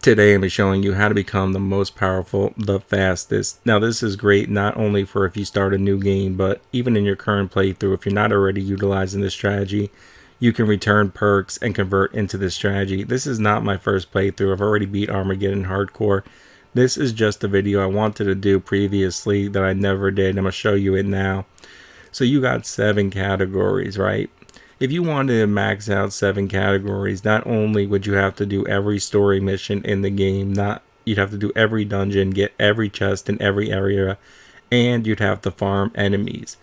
Today I'm showing you how to become the most powerful, the fastest. Now this is great not only for if you start a new game, but even in your current playthrough. If you're not already utilizing this strategy, you can return perks and convert into this strategy. This is not my first playthrough. I've already beat Armageddon Hardcore. This is just a video I wanted to do previously that I never did. I'm going to show you it now. So you got 7 categories, right? If you wanted to max out 7 categories, not only would you have to do every story mission in the game, you'd have to do every dungeon, get every chest in every area, and you'd have to farm enemies.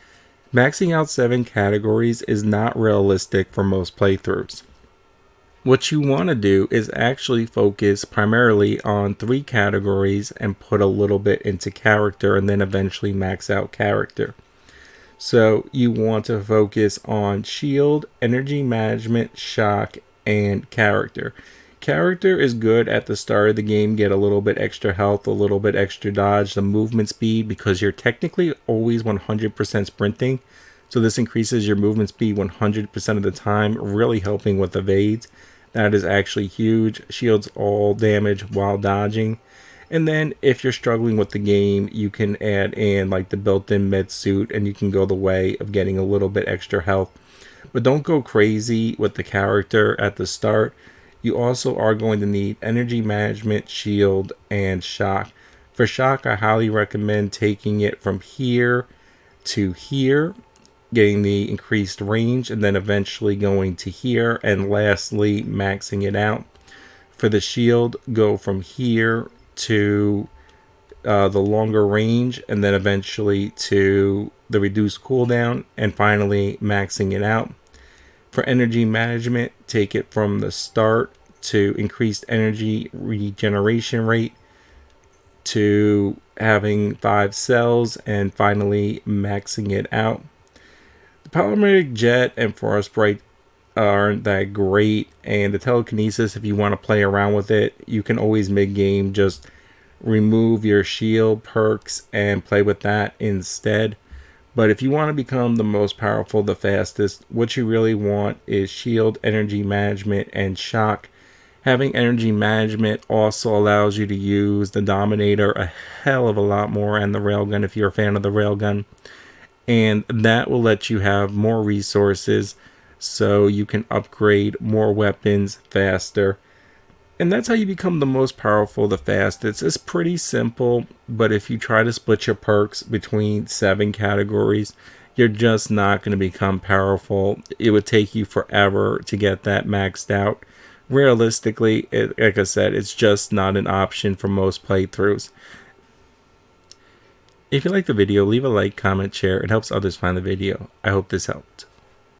Maxing out 7 categories is not realistic for most playthroughs. What you want to do is actually focus primarily on 3 categories and put a little bit into character and then eventually max out character. So you want to focus on shield, energy management, shock, and character. Character is good at the start of the game. Get a little bit extra health, a little bit extra dodge, the movement speed, because you're technically always 100% sprinting. So this increases your movement speed 100% of the time, really helping with evades. That is actually huge. Shields all damage while dodging. And then if you're struggling with the game, you can add in like the built-in med suit and you can go the way of getting a little bit extra health. But don't go crazy with the character at the start. You also are going to need energy management, shield, and shock. For shock, I highly recommend taking it from here to here, getting the increased range, and then eventually going to here, and lastly maxing it out. For the shield, go from here to the longer range, and then eventually to the reduced cooldown, and finally maxing it out. For energy management, take it from the start to increased energy regeneration rate to having 5 cells, and finally maxing it out. The polymeric jet and frostbite aren't that great, and the telekinesis, if you want to play around with it, you can always mid-game just remove your shield perks and play with that instead. But if you want to become the most powerful, the fastest, what you really want is shield, energy management, and shock. Having energy management also allows you to use the Dominator a hell of a lot more, and the railgun if you're a fan of the railgun, and that will let you have more resources so you can upgrade more weapons faster. And that's how you become the most powerful, the fastest. It's pretty simple, but if you try to split your perks between 7 categories, you're just not going to become powerful. It would take you forever to get that maxed out. Realistically, like I said, it's just not an option for most playthroughs. If you like the video, leave a like, comment, share. It helps others find the video. I hope this helped.